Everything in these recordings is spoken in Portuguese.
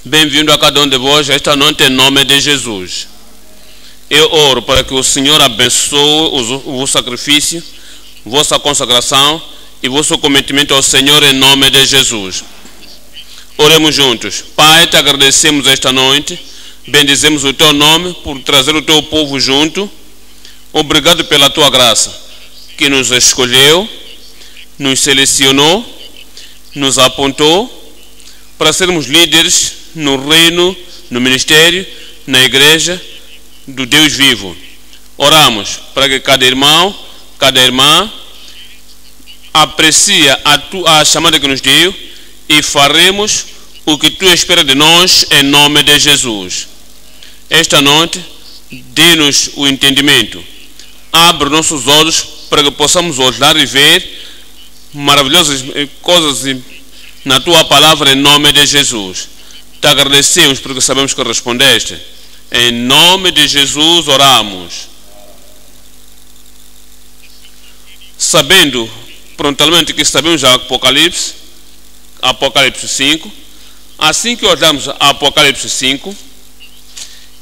Bem-vindo a cada um de vós esta noite em nome de Jesus. Eu oro para que o Senhor abençoe o vosso sacrifício, vossa consagração e vosso cometimento ao Senhor em nome de Jesus. Oremos juntos. Pai, te agradecemos esta noite, bendizemos o teu nome por trazer o teu povo junto. Obrigado pela tua graça, que nos escolheu, nos selecionou, nos apontou para sermos líderes no reino, no ministério, na igreja do Deus vivo. Oramos para que cada irmão, cada irmã aprecie a chamada que nos deu e faremos o que tu esperas de nós em nome de Jesus. Esta noite, dê-nos o entendimento. Abre nossos olhos para que possamos olhar e ver maravilhosas coisas na tua palavra em nome de Jesus. Te agradecemos porque sabemos que respondeste. Em nome de Jesus oramos. Sabendo prontamente que sabemos já Apocalipse 5. Assim que olhamos a Apocalipse 5,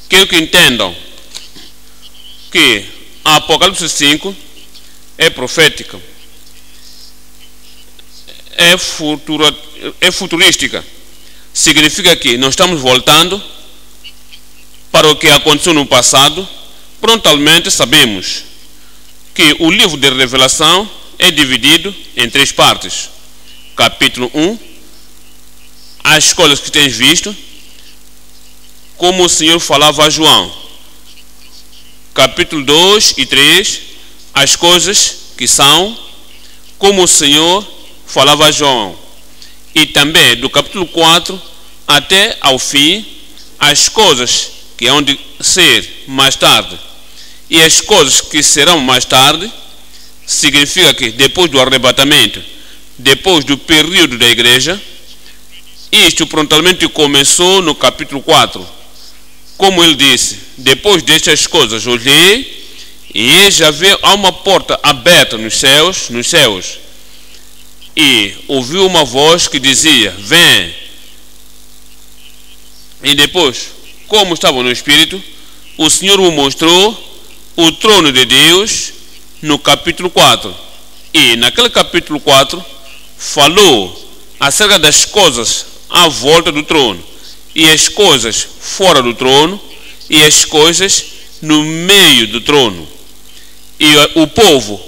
quero que entendam que a Apocalipse 5 é profética, é futurística. Significa que nós estamos voltando para o que aconteceu no passado. Prontamente sabemos que o livro de Revelação é dividido em 3 partes. Capítulo 1, as coisas que tens visto, como o Senhor falava a João. Capítulo 2 e 3, as coisas que são, como o Senhor falava a João. E também do capítulo 4 até ao fim, as coisas que hão de ser mais tarde. E as coisas que serão mais tarde, significa que depois do arrebatamento, depois do período da igreja, isto prontamente começou no capítulo 4. Como ele disse, depois destas coisas olhei, e já há uma porta aberta nos céus, e ouvi uma voz que dizia: vem. E depois, como estava no Espírito, o Senhor me mostrou o trono de Deus no capítulo 4. E naquele capítulo 4 falou acerca das coisas à volta do trono, e as coisas fora do trono, e as coisas no meio do trono, e o povo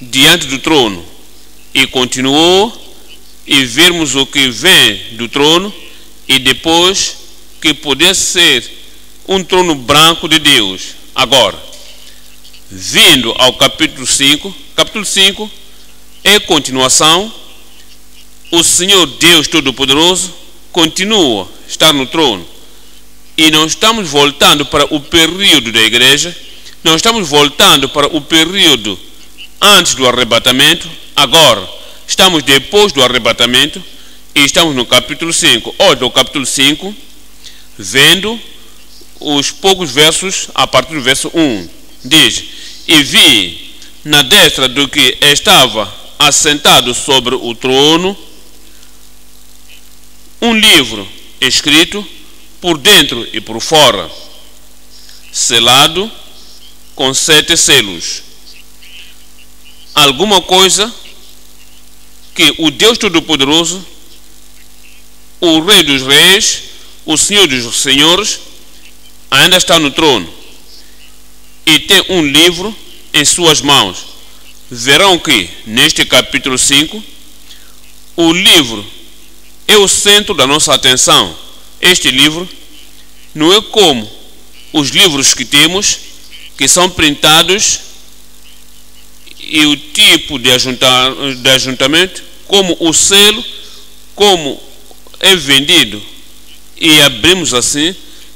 diante do trono. E continuou, e vermos o que vem do trono, e depois que pudesse ser um trono branco de Deus. Agora, vindo ao capítulo 5, capítulo 5 é continuação. O Senhor Deus Todo-Poderoso continua a estar no trono, e não estamos voltando para o período da igreja, não estamos voltando para o período antes do arrebatamento. Agora, estamos depois do arrebatamento e estamos no capítulo 5. Olha o capítulo 5, vendo os poucos versos a partir do verso 1. Diz: e vi na destra do que estava assentado sobre o trono um livro escrito por dentro e por fora, selado com 7 selos. Alguma coisa que o Deus Todo-Poderoso, o Rei dos Reis, o Senhor dos Senhores, ainda está no trono e tem um livro em suas mãos. Verão que neste capítulo 5 o livro é o centro da nossa atenção. Este livro não é como os livros que temos, que são printados, e o tipo de ajuntamento, como o selo, como é vendido e abrimos assim.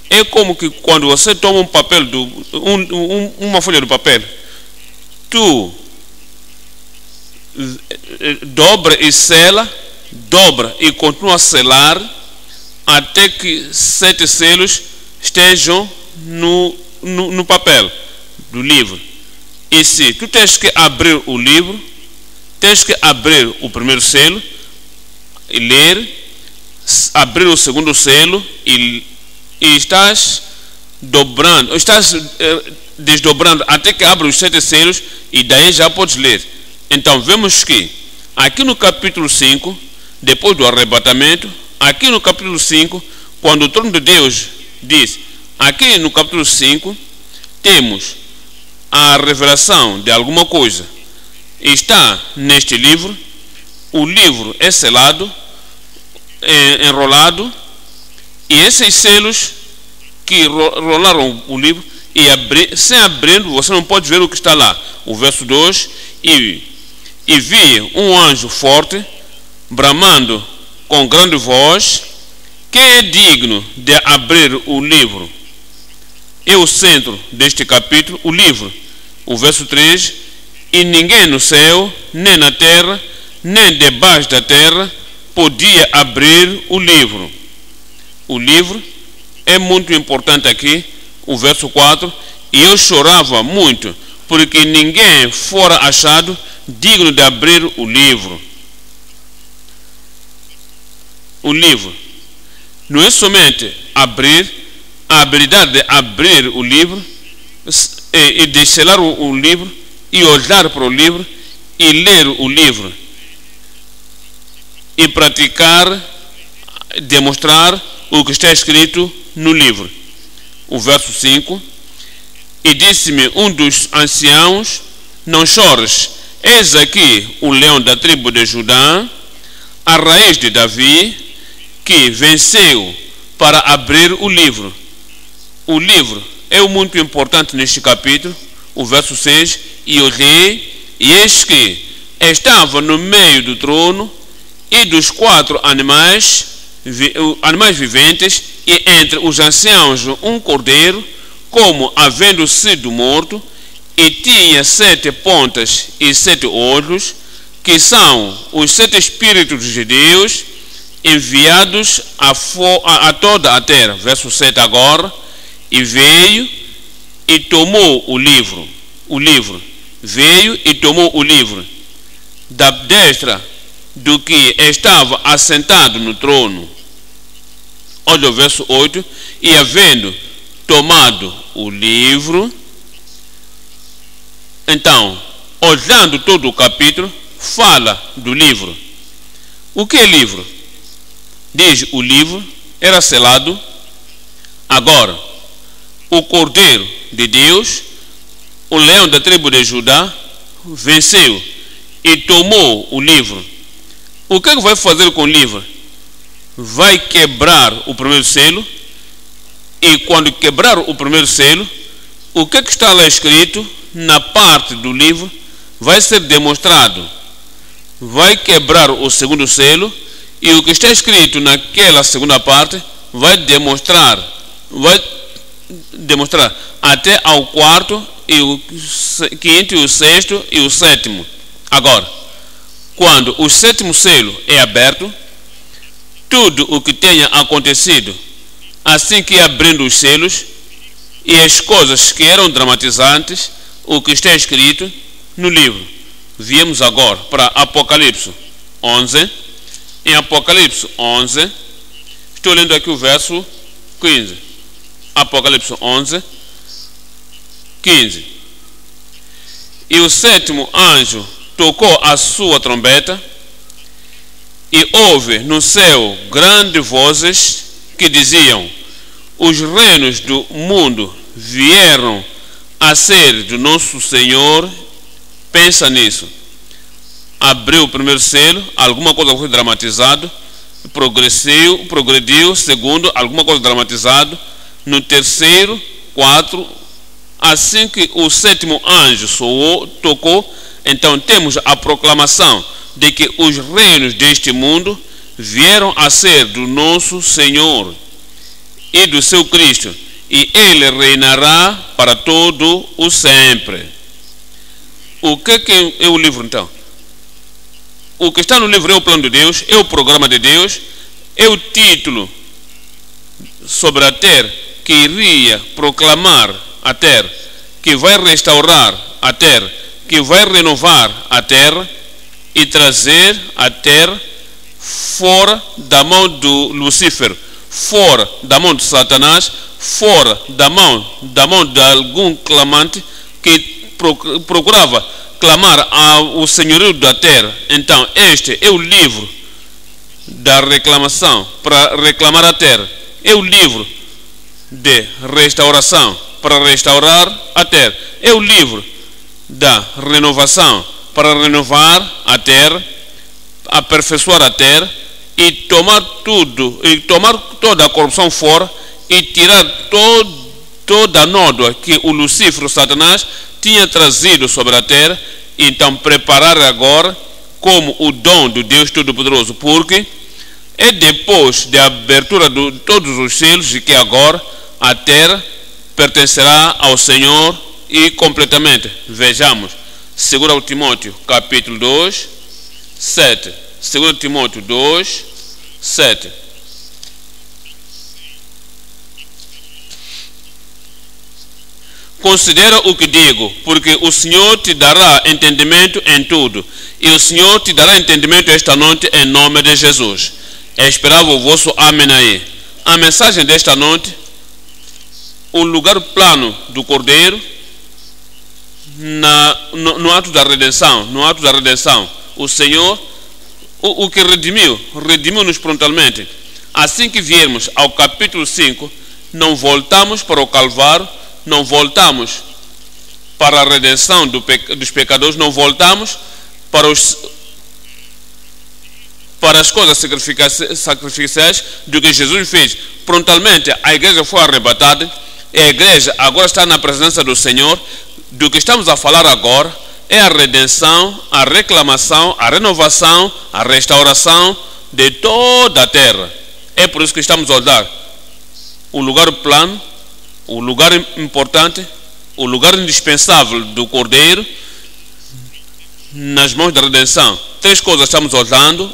É como que quando você toma um papel, uma folha de papel, tu dobra e sela, dobra e continua a selar até que 7 selos estejam no papel do livro. E se tu tens que abrir o livro, tens que abrir o primeiro selo e ler, abrir o segundo selo e estás dobrando, estás desdobrando até que abre os 7 selos e daí já podes ler. Então vemos que aqui no capítulo 5, depois do arrebatamento, aqui no capítulo 5, quando o trono de Deus diz, aqui no capítulo 5, temos a revelação de alguma coisa. Está neste livro, o livro é selado, enrolado, e esses selos que rolaram o livro, e sem abrindo, você não pode ver o que está lá. O verso 2, e vi um anjo forte, bramando com grande voz, quem é digno de abrir o livro? É o centro deste capítulo, o livro. O verso 3, e ninguém no céu, nem na terra, nem debaixo da terra, podia abrir o livro. O livro é muito importante aqui, o verso 4, e eu chorava muito, porque ninguém fora achado digno de abrir o livro. O livro não é somente abrir, a habilidade de abrir o livro e de selar o livro e olhar para o livro e ler o livro e praticar, demonstrar o que está escrito no livro. O verso 5, e disse-me um dos anciãos, não chores, eis aqui o leão da tribo de Judá, a raiz de Davi, que venceu para abrir o livro. O livro é muito importante neste capítulo, o verso 6, e olhei, e eis que estava no meio do trono e dos 4 animais viventes, e entre os anciãos um cordeiro, como havendo sido morto, e tinha 7 pontas e 7 olhos, que são os 7 espíritos de Deus, enviados a toda a terra. Verso 7 agora, e veio e tomou o livro. O livro veio e tomou o livro da destra do que estava assentado no trono. Olha o verso 8, e havendo tomado o livro, então, olhando todo o capítulo, fala do livro. O que é livro? Diz, o livro era selado. Agora, o Cordeiro de Deus, o leão da tribo de Judá, venceu e tomou o livro. O que vai fazer com o livro? Vai quebrar o primeiro selo, e quando quebrar o primeiro selo, o que está lá escrito na parte do livro vai ser demonstrado. Vai quebrar o segundo selo, e o que está escrito naquela segunda parte vai demonstrar até ao 4º, e o 5º, e o 6º e o 7º. Agora, quando o 7º selo é aberto, tudo o que tenha acontecido assim que abrindo os selos e as coisas que eram dramatizantes, o que está escrito no livro. Viemos agora para Apocalipse 11. Em Apocalipse 11, estou lendo aqui o verso 15. Apocalipse 11, 15. E o 7º anjo tocou a sua trombeta, e houve no céu grandes vozes que diziam: os reinos do mundo vieram a ser do nosso Senhor. Pensa nisso. Abriu o primeiro selo, alguma coisa foi dramatizado, progrediu, segundo, alguma coisa dramatizado, no terceiro, 4, assim que o 7º anjo tocou, então temos a proclamação de que os reinos deste mundo vieram a ser do nosso Senhor e do seu Cristo, e ele reinará para todo o sempre. O que é o livro então? O que está no livro é o plano de Deus, é o programa de Deus, é o título sobre a terra, que iria proclamar a terra, que vai restaurar a terra, que vai renovar a terra e trazer a terra fora da mão do Lucifer, fora da mão de Satanás, fora da mão de algum clamante que procurava clamar ao senhorio da terra. Então este é o livro da reclamação para reclamar a terra, é o livro de restauração para restaurar a terra, é o livro da renovação para renovar a terra, aperfeiçoar a terra e tomar toda a corrupção fora e tirar toda a nódoa que o Lucifer, o Satanás, tinha trazido sobre a terra. Então preparar agora como o dom do Deus Todo-Poderoso, porque é depois da abertura de todos os céus que agora a terra pertencerá ao Senhor e completamente. Vejamos 2 Timóteo capítulo 2, 7. 2 Timóteo 2, 7. Considera o que digo, porque o Senhor te dará entendimento em tudo, e o Senhor te dará entendimento esta noite em nome de Jesus. Esperava o vosso amém aí. A mensagem desta noite, o lugar plano do Cordeiro no ato da redenção. No ato da redenção, o Senhor, o que redimiu-nos prontamente. Assim que viermos ao capítulo 5, não voltamos para o Calvário, não voltamos para a redenção dos pecadores, não voltamos para as coisas sacrificiais do que Jesus fez. Prontamente a igreja foi arrebatada e a igreja agora está na presença do Senhor. Do que estamos a falar agora é a redenção, a reclamação, a renovação, a restauração de toda a terra. É por isso que estamos a olhar o lugar plano, o lugar importante, o lugar indispensável do Cordeiro nas mãos da redenção. Três coisas estamos olhando.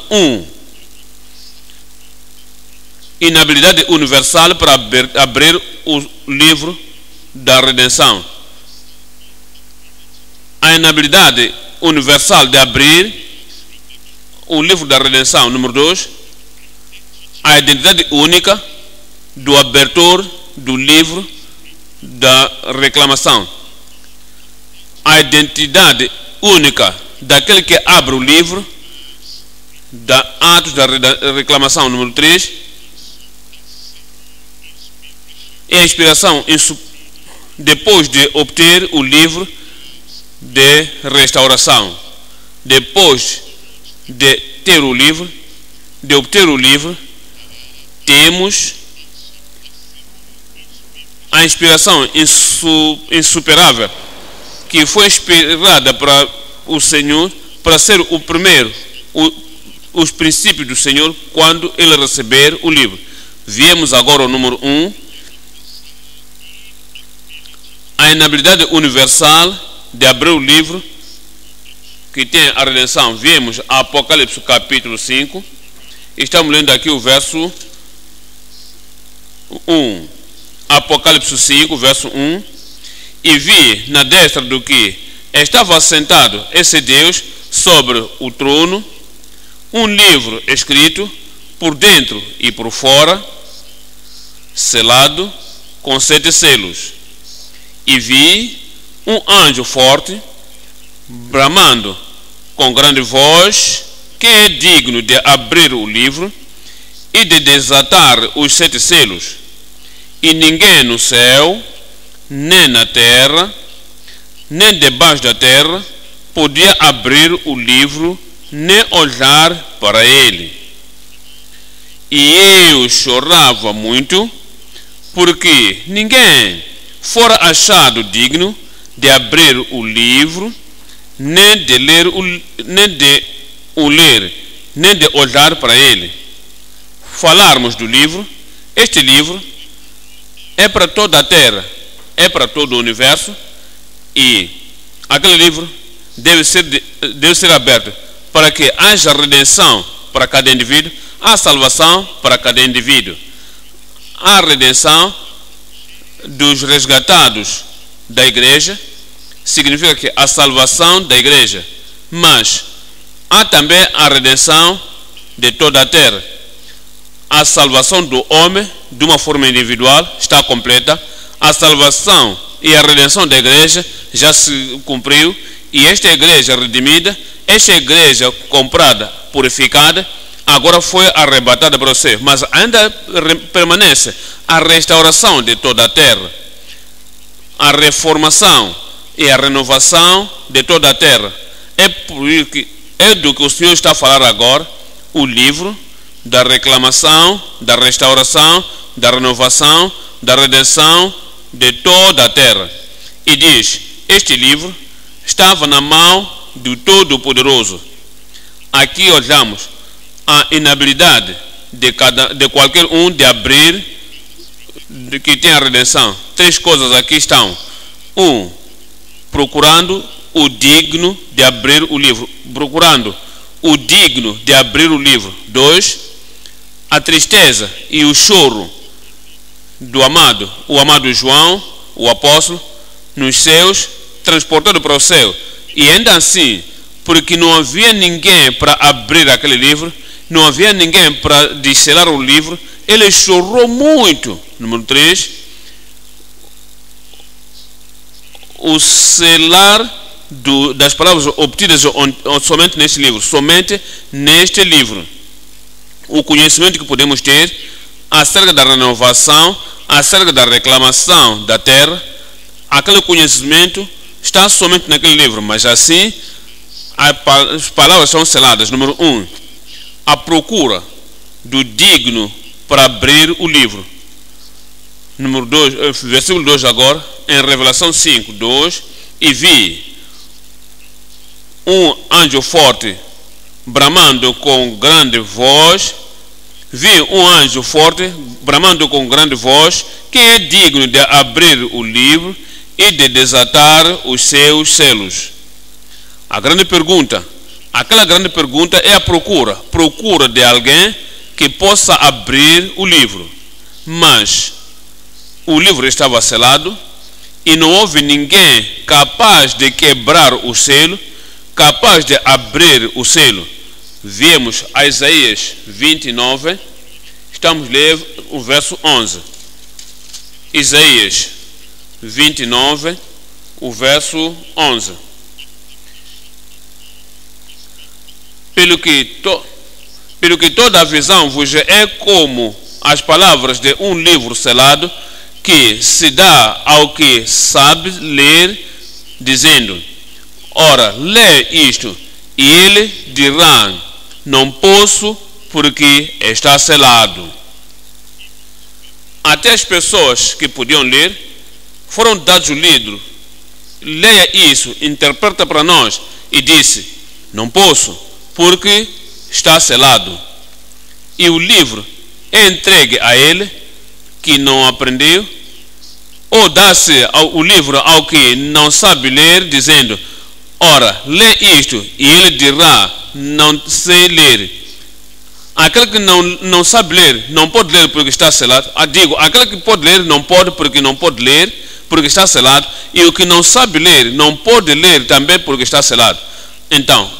Inabilidade universal para abrir o livro da redenção. A inabilidade universal de abrir o livro da redenção. Número 2. A identidade única do abertor do livro da reclamação. A identidade única daquele que abre o livro da atos da reclamação. Número 3. E a inspiração depois de obter o livro de restauração. Depois de ter o livro, de obter o livro, temos a inspiração insuperável que foi inspirada para o Senhor, para ser o primeiro, os princípios do Senhor quando ele receber o livro. Viemos agora ao número 1. A inabilidade universal de abrir o livro que tem a redenção. Viemos a Apocalipse capítulo 5. Estamos lendo aqui o verso 1. Apocalipse 5, verso 1. E vi na destra do que estava assentado esse Deus sobre o trono um livro escrito por dentro e por fora, selado com 7 selos. E vi um anjo forte bramando com grande voz, que é digno de abrir o livro e de desatar os 7 selos. E ninguém no céu, nem na terra, nem debaixo da terra, podia abrir o livro, nem olhar para ele. E eu chorava muito, porque ninguém fora achado digno de abrir o livro, nem de olhar para ele. Falarmos do livro, este livro é para toda a terra, é para todo o universo, e aquele livro deve ser aberto para que haja redenção para cada indivíduo, há salvação para cada indivíduo, há redenção dos resgatados da igreja, significa que a salvação da igreja, mas há também a redenção de toda a terra. A salvação do homem, de uma forma individual, está completa. A salvação e a redenção da igreja já se cumpriu. E esta igreja redimida, esta igreja comprada, purificada, agora foi arrebatada para o céu. Mas ainda permanece a restauração de toda a terra, a reformação e a renovação de toda a terra. É do que o Senhor está a falar agora, o livro da reclamação, da restauração, da renovação, da redenção de toda a terra. E diz, este livro estava na mão do Todo-Poderoso. Aqui olhamos a inabilidade de qualquer um de abrir, que tem a redenção. Três coisas aqui estão. Procurando o digno de abrir o livro. Procurando o digno de abrir o livro. 2, a tristeza e o choro do amado, o amado João, o apóstolo, nos céus, transportado para o céu. E ainda assim, porque não havia ninguém para abrir aquele livro, não havia ninguém para descelar o livro, ele chorou muito. Número 3, o selar das palavras obtidas somente neste livro, somente neste livro. O conhecimento que podemos ter acerca da renovação, acerca da reclamação da terra, aquele conhecimento está somente naquele livro, mas assim as palavras são seladas. Número 1, a procura do digno para abrir o livro. Número 2, versículo 2 agora, em Revelação 5, 2, e vi um anjo forte bramando com grande voz. Vi um anjo forte bramando com grande voz, que é digno de abrir o livro e de desatar os seus selos. A grande pergunta, aquela grande pergunta é a procura de alguém que possa abrir o livro. Mas o livro estava selado e não houve ninguém capaz de quebrar o selo, capaz de abrir o selo. Viemos a Isaías 29, estamos lendo o verso 11. Isaías 29, o verso 11. Pelo que toda a visão vos é como as palavras de um livro selado, que se dá ao que sabe ler, dizendo: ora, lê isto, e ele dirá: não posso, porque está selado. Até as pessoas que podiam ler foram dados o livro. Leia isso, interpreta para nós. E disse: não posso, porque está selado. E o livro é entregue a ele que não aprendeu, ou dá-se o livro ao que não sabe ler, dizendo: ora, lê isto, e ele dirá: não sei ler. Aquele que não sabe ler, não pode ler porque está selado. Digo, aquele que pode ler, não pode porque não pode ler, porque está selado. E o que não sabe ler, não pode ler também porque está selado. Então,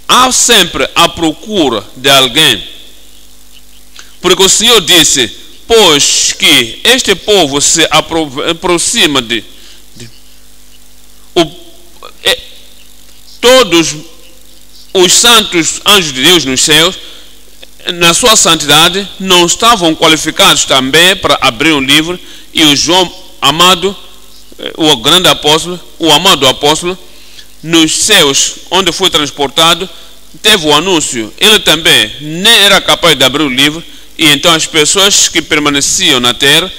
há sempre a procura de alguém. Porque o Senhor disse: pois que este povo se aproxima todos os santos anjos de Deus nos céus, na sua santidade, não estavam qualificados também para abrir um livro. E o João amado, o grande apóstolo, o amado apóstolo, nos céus, onde foi transportado, teve o anúncio. Ele também nem era capaz de abrir o livro. E então as pessoas que permaneciam na terra,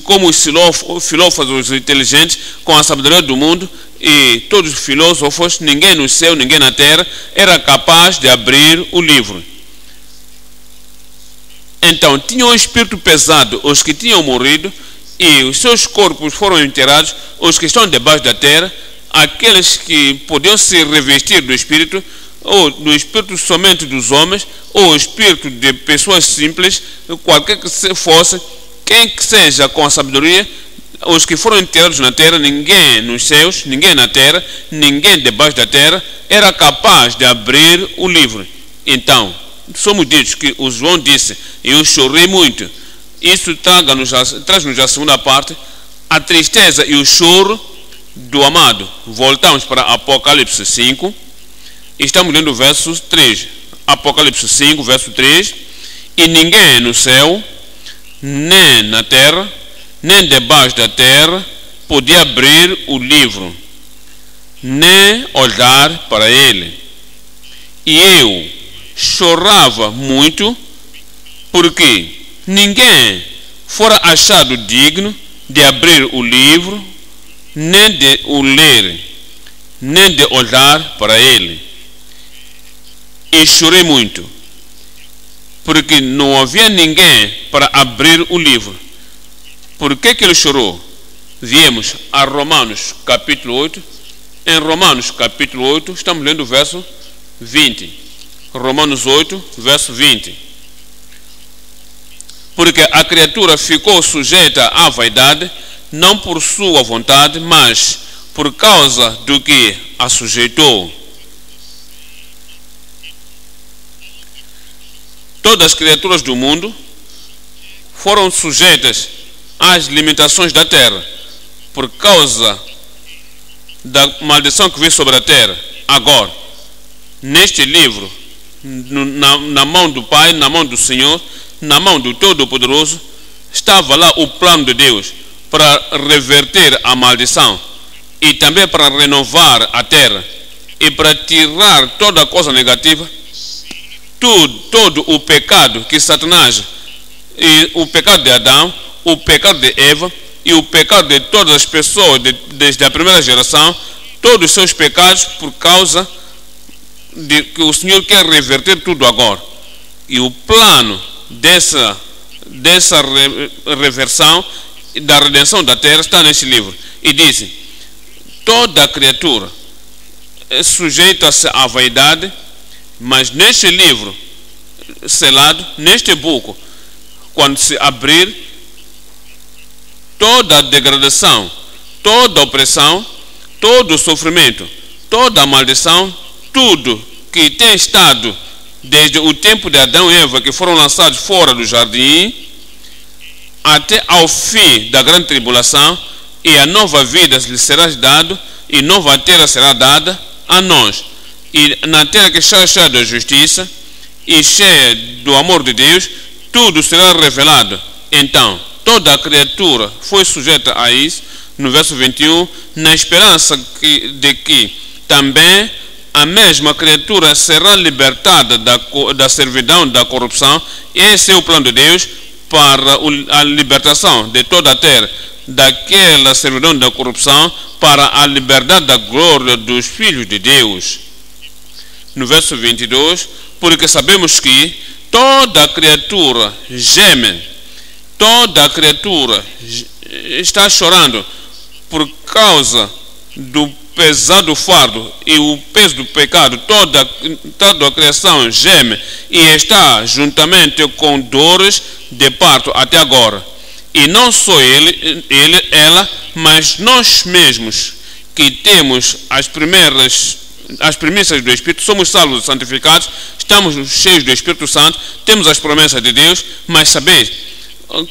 como os filósofos, os inteligentes, com a sabedoria do mundo, e todos os filósofos, ninguém no céu, ninguém na terra, era capaz de abrir o livro. Então, tinham um espírito pesado os que tinham morrido, e os seus corpos foram enterrados, os que estão debaixo da terra, aqueles que podiam se revestir do espírito, ou do espírito somente dos homens, ou o espírito de pessoas simples, qualquer que fosse, quem que seja com a sabedoria, os que foram enterrados na terra, ninguém nos céus, ninguém na terra, ninguém debaixo da terra, era capaz de abrir o livro. Então, somos ditos que o João disse, eu chorei muito. Isso traz-nos a segunda parte, a tristeza e o choro do amado. Voltamos para Apocalipse 5, estamos lendo o verso 3. Apocalipse 5, verso 3. E ninguém no céu, nem na terra, nem debaixo da terra, podia abrir o livro, nem olhar para ele. E eu chorava muito, porque ninguém fora achado digno de abrir o livro, nem de o ler, nem de olhar para ele. E chorei muito, porque não havia ninguém para abrir o livro. Por que ele chorou? Viemos a Romanos capítulo 8. Em Romanos capítulo 8, estamos lendo o verso 20. Romanos 8, verso 20. Porque a criatura ficou sujeita à vaidade, não por sua vontade, mas por causa do que a sujeitou. Todas as criaturas do mundo foram sujeitas às limitações da terra, por causa da maldição que veio sobre a terra. Agora, neste livro, na mão do Pai, na mão do Senhor, na mão do Todo-Poderoso, estava lá o plano de Deus para reverter a maldição e também para renovar a terra e para tirar toda coisa negativa, todo o pecado que Satanás, e o pecado de Adão, o pecado de Eva e o pecado de todas as pessoas desde a primeira geração, todos os seus pecados, por causa de que o Senhor quer reverter tudo agora. E o plano dessa reversão e da redenção da terra está nesse livro. E diz: toda criatura sujeita-se à vaidade, mas neste livro selado, neste buco, quando se abrir, toda a degradação, toda a opressão, todo o sofrimento, toda a maldição, tudo que tem estado desde o tempo de Adão e Eva, que foram lançados fora do jardim, até ao fim da grande tribulação, e a nova vida lhe será dada, e nova terra será dada a nós. E na terra que está cheia da justiça e cheia do amor de Deus, tudo será revelado. Então, toda a criatura foi sujeita a isso, no verso 21, na esperança de que também a mesma criatura será libertada da servidão, da corrupção. Esse é o plano de Deus para a libertação de toda a terra, daquela servidão da corrupção, para a liberdade da glória dos filhos de Deus. No verso 22, porque sabemos que toda a criatura geme, toda a criatura está chorando por causa do pesado fardo e o peso do pecado. Toda a criação geme e está juntamente com dores de parto até agora. E não só ela, mas nós mesmos, que temos as primícias do Espírito, somos salvos e santificados, estamos cheios do Espírito Santo, temos as promessas de Deus, mas sabeis,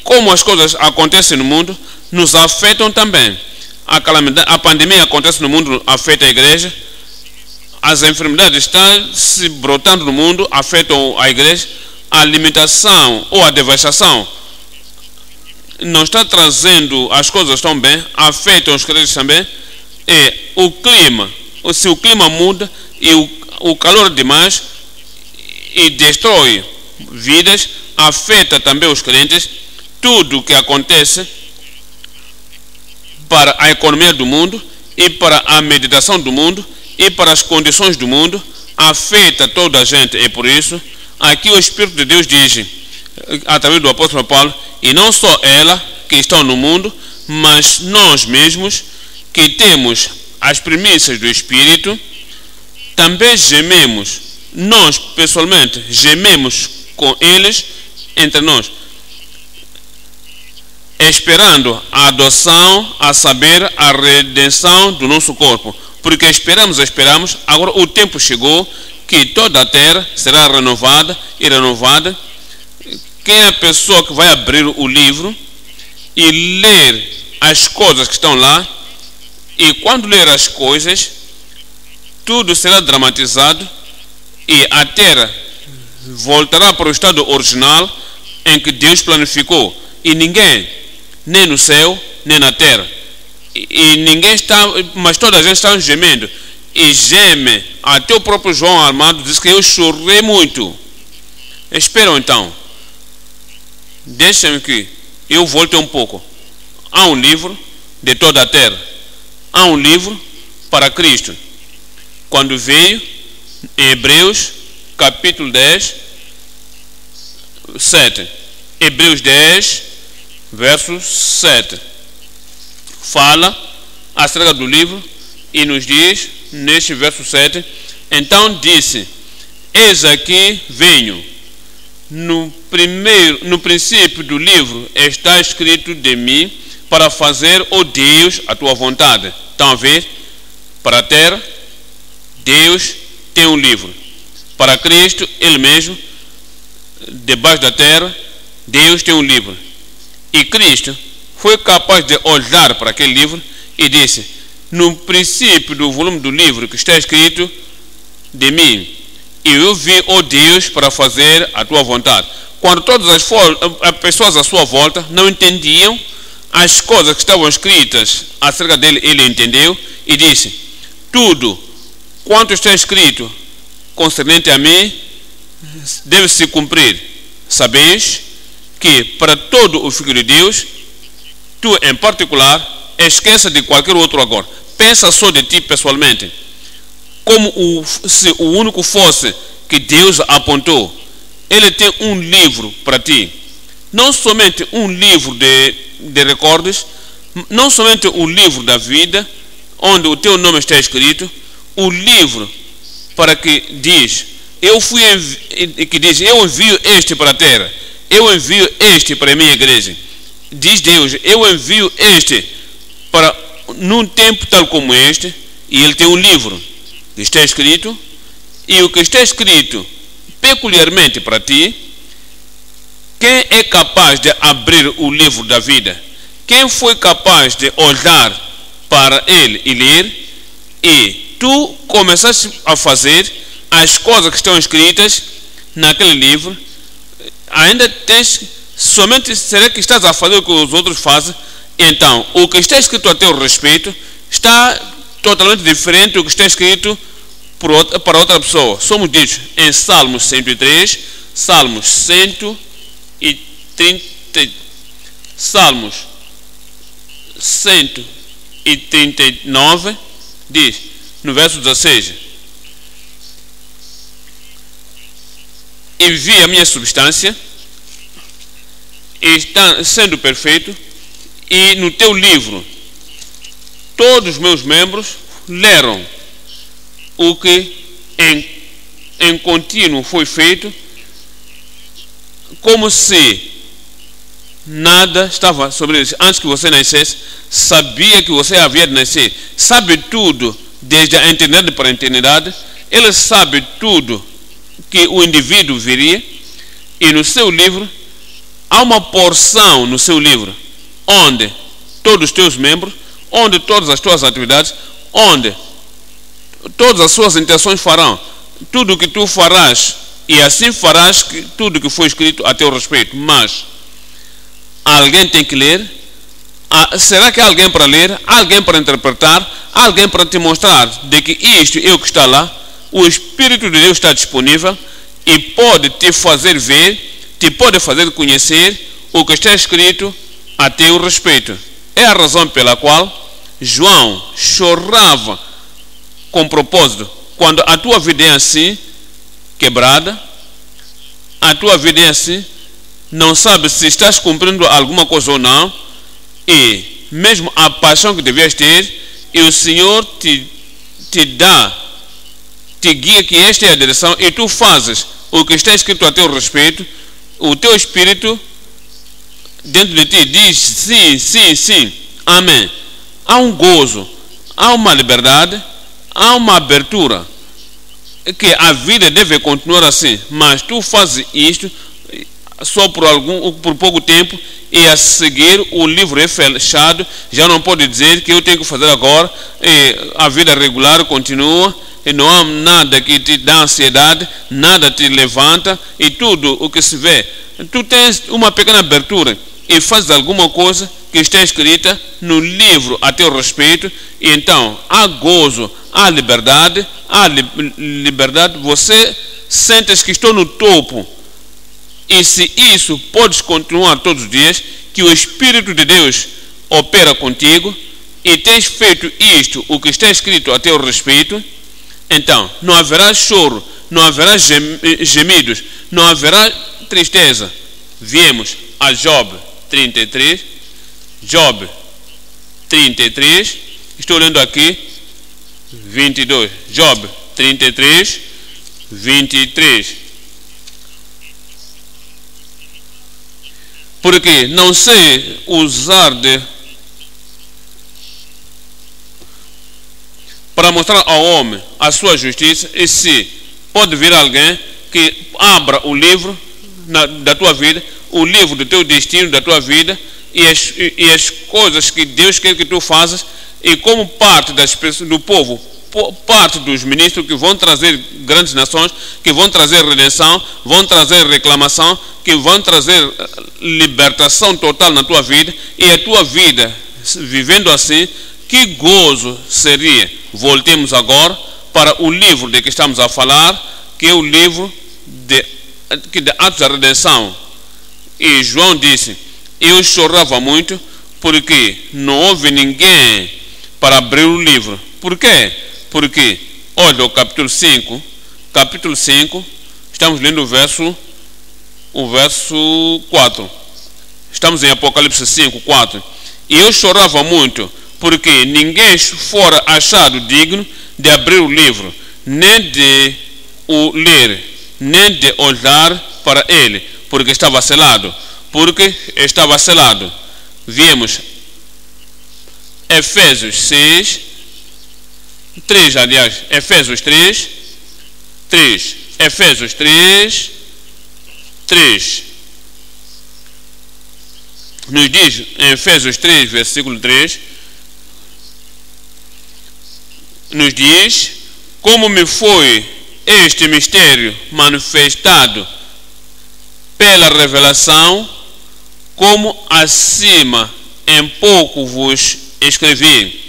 como as coisas acontecem no mundo, nos afetam também. A calamidade, a pandemia acontece no mundo, afeta a igreja. As enfermidades estão se brotando no mundo, afetam a igreja. A limitação ou a devastação não está trazendo as coisas tão bem, afetam os crentes também. E o clima, se o clima muda e o calor é demais e destrói vidas, afeta também os crentes. Tudo o que acontece para a economia do mundo e para a meditação do mundo e para as condições do mundo afeta toda a gente. E por isso aqui o Espírito de Deus diz, através do apóstolo Paulo, e não só ela que está no mundo, mas nós mesmos que temos as primícias do Espírito, também gememos, nós pessoalmente gememos com eles entre nós, esperando a adoção, a saber, a redenção do nosso corpo. Porque esperamos, agora o tempo chegou que toda a terra será renovada e renovada. Quem é a pessoa que vai abrir o livro e ler as coisas que estão lá, e quando ler as coisas, tudo será dramatizado e a terra voltará para o estado original em que Deus planificou, e ninguém, nem no céu, nem na terra, e ninguém está, mas toda a gente está gemendo e geme. Até o próprio João Armando diz que eu chorei muito. Esperam então, deixem que eu volte um pouco. Há um livro de toda a terra, há um livro para Cristo. Quando veio em Hebreus capítulo 10, 7, Hebreus 10, verso 7, fala acerca do livro e nos diz neste verso 7: então disse, eis aqui venho, no princípio do livro está escrito de mim, para fazer, ó Deus, a tua vontade. Estão a ver? Para a terra, Deus tem um livro. Para Cristo, Ele mesmo, debaixo da terra, Deus tem um livro. E Cristo foi capaz de olhar para aquele livro e disse, no princípio do volume do livro que está escrito de mim, eu vi, ó Deus, para fazer a tua vontade. Quando todas as pessoas à sua volta não entendiam as coisas que estavam escritas acerca dele, ele entendeu e disse, tudo quanto está escrito concernente a mim deve se cumprir. Sabeis que para todo o Filho de Deus, tu em particular, esqueça de qualquer outro agora, pensa só de ti pessoalmente, como se o único fosse que Deus apontou. Ele tem um livro para ti, não somente um livro de recordes, não somente o livro da vida, onde o teu nome está escrito, o livro para que diz, eu envio este para a terra, eu envio este para a minha igreja. Diz Deus, eu envio este para num tempo tal como este, e ele tem um livro que está escrito, e o que está escrito peculiarmente para ti, quem é capaz de abrir o livro da vida? Quem foi capaz de olhar para ele e ler? E tu começaste a fazer as coisas que estão escritas naquele livro, ainda tens, somente será que estás a fazer o que os outros fazem? Então, o que está escrito a teu respeito está totalmente diferente do que está escrito para outra pessoa. Somos ditos em Salmos 103, Salmos 139, diz, no verso 16, e vi a minha substância, está sendo perfeito, e no teu livro todos os meus membros leram o que em contínuo foi feito, como se nada estava sobre eles. Antes que você nascesse, sabia que você havia de nascer. Sabe tudo desde a eternidade para a eternidade. Ele sabe tudo que o indivíduo viria. E no seu livro, há uma porção no seu livro, onde todos os teus membros, onde todas as tuas atividades, onde todas as suas intenções farão, tudo o que tu farás, e assim farás tudo o que foi escrito a teu respeito. Mas alguém tem que ler. Será que há alguém para ler? Há alguém para interpretar? Há alguém para te mostrar de que isto é o que está lá? O Espírito de Deus está disponível e pode te fazer ver, te pode fazer conhecer o que está escrito a teu respeito. É a razão pela qual João chorava com propósito. Quando a tua vida é assim, quebrada, a tua vida é assim, não sabe se estás cumprindo alguma coisa ou não, e mesmo a paixão que devias ter, e o Senhor te guia que esta é a direção, e tu fazes o que está escrito a teu respeito, o teu espírito dentro de ti diz sim, sim, sim, amém. Há um gozo, há uma liberdade, há uma abertura. que a vida deve continuar assim, mas tu fazes isto só por pouco tempo e a seguir o livro é fechado, já não pode dizer que eu tenho que fazer agora, e a vida regular continua, e não há nada que te dá ansiedade, nada te levanta, e tudo o que se vê, tu tens uma pequena abertura e fazes alguma coisa que está escrita no livro a teu respeito, e então há gozo, há liberdade, você sentes que estou no topo. E se isso podes continuar todos os dias, que o Espírito de Deus opera contigo, e tens feito isto, o que está escrito a teu respeito, então não haverá choro, não haverá gemidos, não haverá tristeza. Viemos a Job 33, Job 33, estou lendo aqui, 22, Job 33, 23. Porque não sei usar para mostrar ao homem a sua justiça, e se pode vir alguém que abra o livro da tua vida, o livro do teu destino, da tua vida, e as coisas que Deus quer que tu faças, e como parte das pessoas, do povo, parte dos ministros que vão trazer grandes nações, que vão trazer redenção, vão trazer reclamação, que vão trazer libertação total na tua vida, e a tua vida vivendo assim, que gozo seria. Voltemos agora para o livro de que estamos a falar, que é o livro de Atos da Redenção. E João disse: eu chorava muito porque não houve ninguém para abrir o livro. Por quê? Porque, olha o capítulo 5, estamos lendo o verso 4. Estamos em Apocalipse 5, 4. E eu chorava muito, porque ninguém fora achado digno de abrir o livro, nem de o ler, nem de olhar para ele, porque estava selado. Viemos Efésios 6, 3, aliás, Efésios 3, Efésios 3, nos diz em Efésios 3, versículo 3, nos diz: como me foi este mistério manifestado pela revelação, como acima em pouco vos escrevi,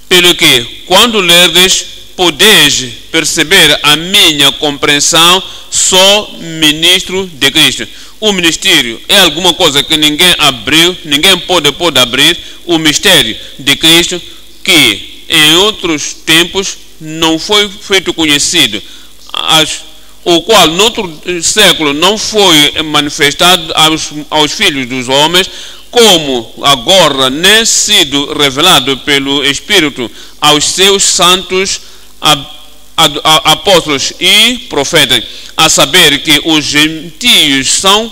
pelo que, quando lerdes, podeis perceber a minha compreensão, sou ministro de Cristo. O ministério é alguma coisa que ninguém abriu, ninguém pode abrir, o mistério de Cristo, que em outros tempos não foi feito conhecido, o qual no outro século não foi manifestado aos filhos dos homens, como agora nem sido revelado pelo Espírito aos seus santos apóstolos e profetas, a saber que os gentios são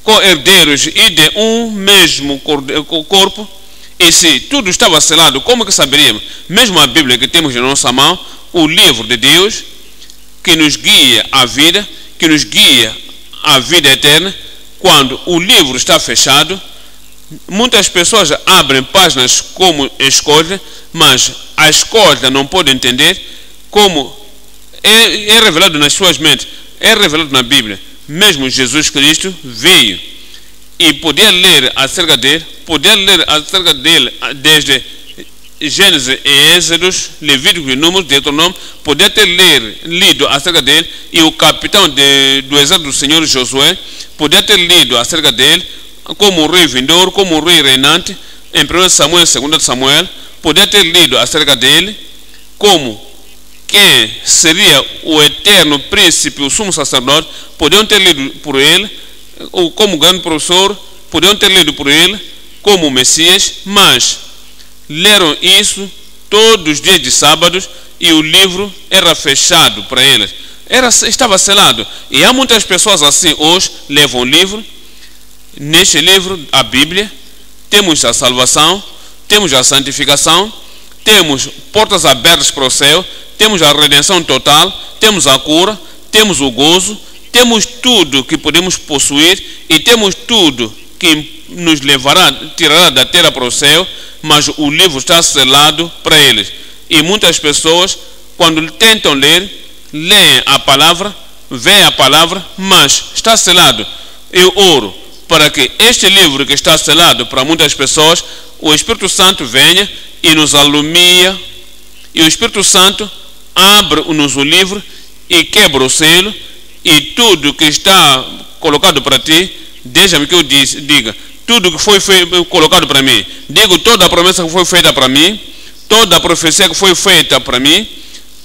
co-herdeiros e de um mesmo corpo. E se tudo estava selado, como que saberíamos? Mesmo a Bíblia que temos na nossa mão, o livro de Deus, que nos guia a vida, que nos guia a vida eterna, quando o livro está fechado, muitas pessoas abrem páginas como escolha, mas a escolha não pode entender como é revelado nas suas mentes, é revelado na Bíblia. Mesmo Jesus Cristo veio e poder ler acerca dele, desde Gênesis e Êxodos, Levítico e Números, Deuteronômio, poder ter lido acerca dele, e o capitão do exército do Senhor Josué, poder ter lido acerca dele, como o rei vindouro, como o rei reinante, em 1 Samuel e 2 Samuel, poder ter lido acerca dele, como quem seria o eterno príncipe, o sumo sacerdote, podiam ter lido por ele, ou como grande professor, podiam ter lido por ele, como o Messias, mas leram isso todos os dias de sábados e o livro era fechado para eles. Estava selado. E há muitas pessoas assim hoje, levam o livro. Neste livro, a Bíblia, temos a salvação, temos a santificação, temos portas abertas para o céu, temos a redenção total, temos a cura, temos o gozo, temos tudo que podemos possuir e temos tudo que nos levará, tirará da terra para o céu, mas o livro está selado para eles. E muitas pessoas, quando tentam ler, leem a palavra, veem a palavra, mas está selado. Eu oro para que este livro que está selado para muitas pessoas, o Espírito Santo venha e nos alumia, e o Espírito Santo abre-nos o livro e quebra o selo, e tudo que está colocado para ti, deixa-me que eu diga, tudo que foi colocado para mim, digo toda a promessa que foi feita para mim, toda a profecia que foi feita para mim,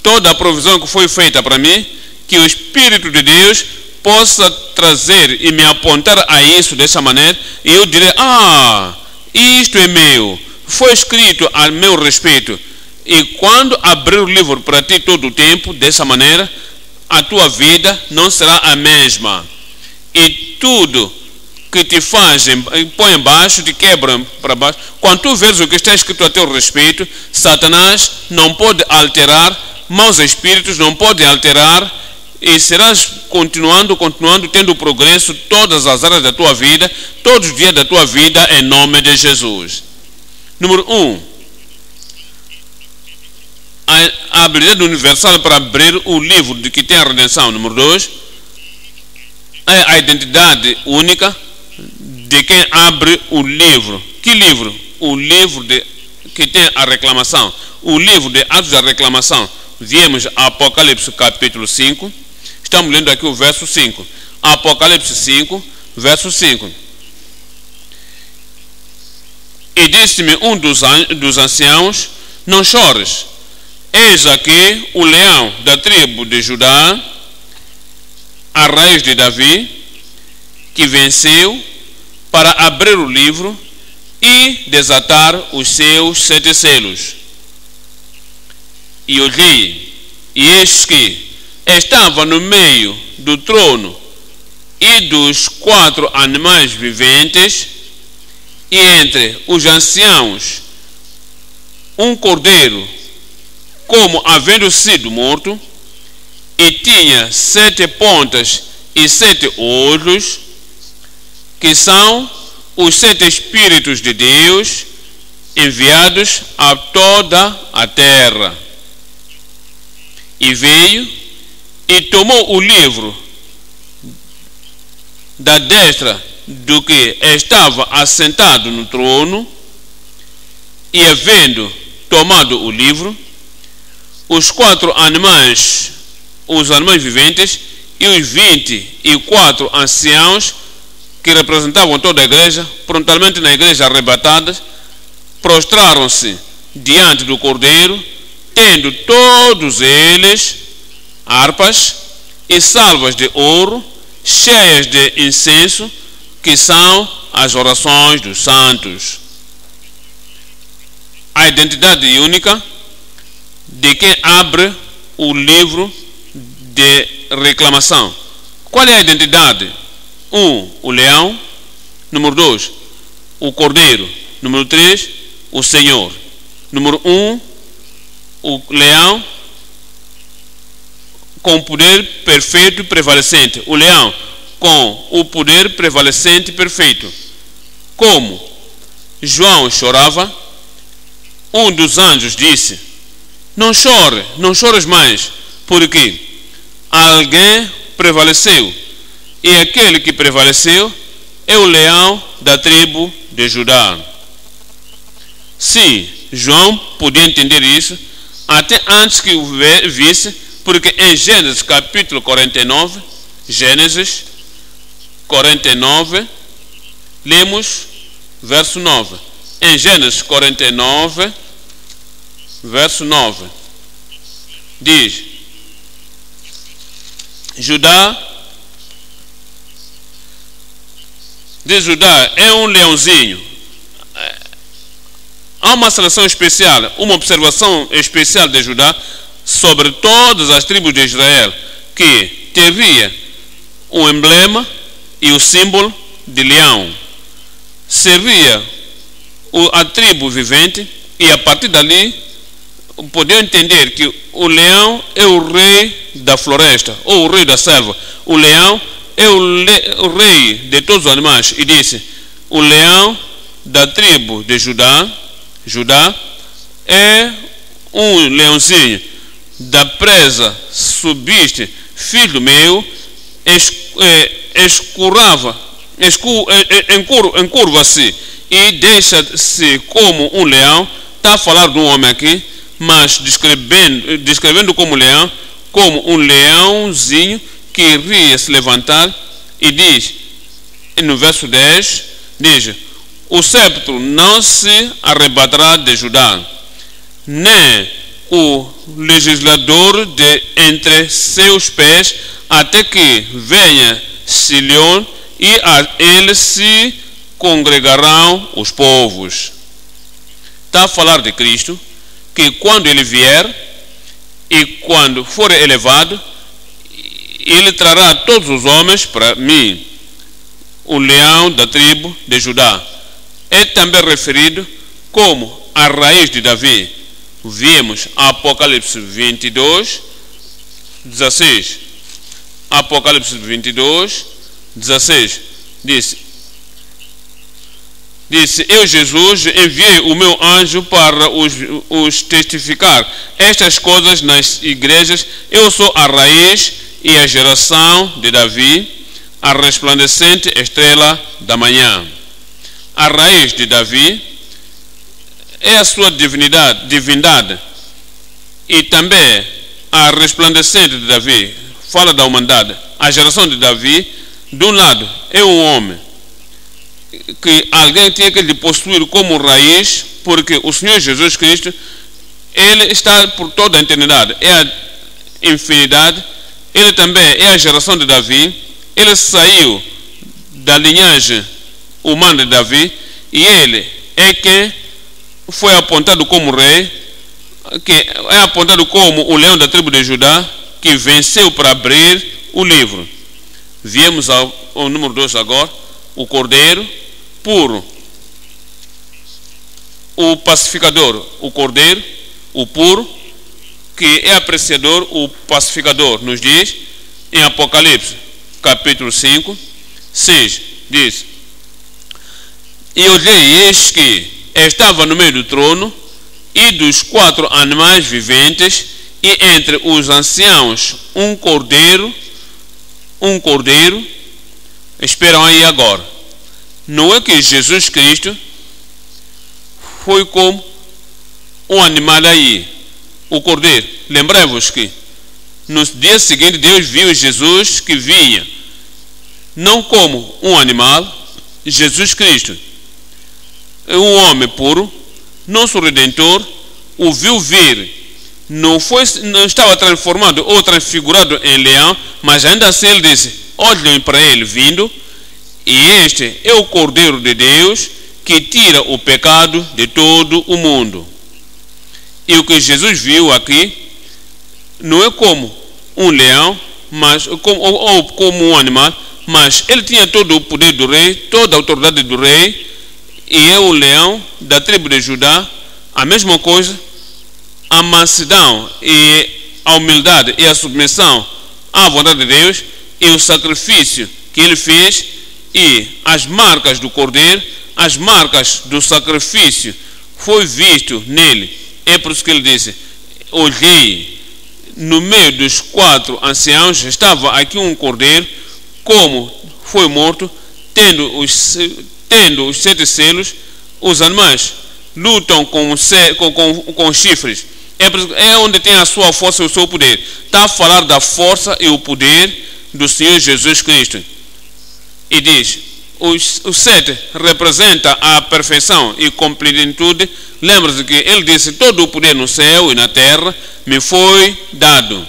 toda a provisão que foi feita para mim, que o Espírito de Deus possa trazer e me apontar a isso dessa maneira, e eu direi, isto é meu, foi escrito a meu respeito. E quando abrir o livro para ti todo o tempo, dessa maneira, a tua vida não será a mesma. E tudo que te fazem, põe embaixo, te quebram para baixo. Quando tu vês o que está escrito a teu respeito, Satanás não pode alterar, maus espíritos não podem alterar, e serás continuando, tendo progresso todas as áreas da tua vida, todos os dias da tua vida, em nome de Jesus. Número 1. A habilidade universal para abrir o livro de que tem a redenção. Número 2. É a identidade única de quem abre o livro. Que livro? O livro que tem a reclamação. O livro de Atos da Reclamação. Viemos a Apocalipse capítulo 5. Estamos lendo aqui o verso 5. Apocalipse 5, verso 5. E disse-me um dos anciãos, não chores, eis aqui o leão da tribo de Judá, a raiz de Davi, que venceu para abrir o livro e desatar os seus 7 selos. E olhei, e eis que estava no meio do trono e dos 4 animais viventes, e entre os anciãos um cordeiro, como havendo sido morto, e tinha 7 pontas e 7 olhos, que são os 7 Espíritos de Deus enviados a toda a terra. E veio e tomou o livro da destra do que estava assentado no trono, e havendo tomado o livro, os 4 animais, os animais viventes e os 24 anciãos que representavam toda a igreja, prontamente na igreja arrebatadas, prostraram-se diante do cordeiro, tendo todos eles harpas e salvas de ouro, cheias de incenso, que são as orações dos santos. A identidade única de quem abre o livro de reclamação. Qual é a identidade? 1, o leão. Número 2, o cordeiro. Número 3, o Senhor. Número 1, o leão com o poder perfeito e prevalecente. O leão com o poder prevalecente e perfeito. Como João chorava, um dos anjos disse: não chore, não chores mais, porque alguém prevaleceu, e aquele que prevaleceu é o leão da tribo de Judá. Sim, João podia entender isso até antes que o visse, porque em Gênesis capítulo 49, Gênesis 49, lemos verso 9. Em Gênesis 49, verso 9, diz: Judá é um leãozinho. Há uma seleção especial, uma observação especial de Judá sobre todas as tribos de Israel, que teria um emblema e o símbolo de leão. Seria a tribo vivente, e a partir dali podemos entender que o leão é o rei da floresta, ou o rei da selva. O leão é o rei de todos os animais. E disse, o leão da tribo de Judá é um leãozinho. Da presa subiste, filho meu, encurva-se e deixa-se como um leão. Está a falar de um homem aqui, mas descrevendo como leão, como um leãozinho que iria se levantar, e diz, no verso 10, diz, o sceptro não se arrebatará de Judá, nem o legislador de entre seus pés, até que venha Sião, e a ele se congregarão os povos. Está a falar de Cristo, que quando ele vier e quando for elevado, ele trará todos os homens para mim. O leão da tribo de Judá é também referido como a raiz de Davi. Vimos Apocalipse 22, 16. Apocalipse 22, 16. Disse, eu, Jesus, enviei o meu anjo para os testificar estas coisas nas igrejas. Eu sou a raiz e a geração de Davi, a resplandecente estrela da manhã. A raiz de Davi é a sua divindade, e também a resplandecente de Davi fala da humanidade. A geração de Davi, de um lado, é um homem que alguém tinha que lhe possuir como raiz, porque o Senhor Jesus Cristo, ele está por toda a eternidade, é a infinidade. Ele também é a geração de Davi. Ele saiu da linhagem humana de Davi, e ele é quem foi apontado como rei, que é apontado como o leão da tribo de Judá, que venceu para abrir o livro. Viemos ao número 2 agora, o cordeiro puro, o pacificador, o cordeiro, o puro, que é apreciador, o pacificador. Nos diz em Apocalipse capítulo 5, 6, diz, e olhei, eis que estava no meio do trono e dos 4 animais viventes, e entre os anciãos um cordeiro. Esperam aí agora. Não é que Jesus Cristo foi como um animal aí, o cordeiro. Lembrai-vos que no dia seguinte Deus viu Jesus que vinha não como um animal. Jesus Cristo é um homem puro, nosso Redentor, o viu vir. Não estava transformado ou transfigurado em leão, mas ainda assim ele disse, olhem para ele vindo, e este é o Cordeiro de Deus que tira o pecado de todo o mundo. E o que Jesus viu aqui não é como um leão, mas como um animal, mas ele tinha todo o poder do rei, toda a autoridade do rei, e é o leão da tribo de Judá. A mesma coisa, a mansidão e a humildade e a submissão à vontade de Deus, e o sacrifício que ele fez, e as marcas do cordeiro, as marcas do sacrifício foi visto nele. É por isso que ele disse, olhei, no meio dos 4 anciãos estava aqui um cordeiro, como foi morto, tendo os 7 selos. Os animais lutam com chifres. É onde tem a sua força e o seu poder. Está a falar da força e o poder do Senhor Jesus Cristo. E diz, os 7 representa a perfeição e completude. Lembra-se que ele disse, todo o poder no céu e na terra me foi dado.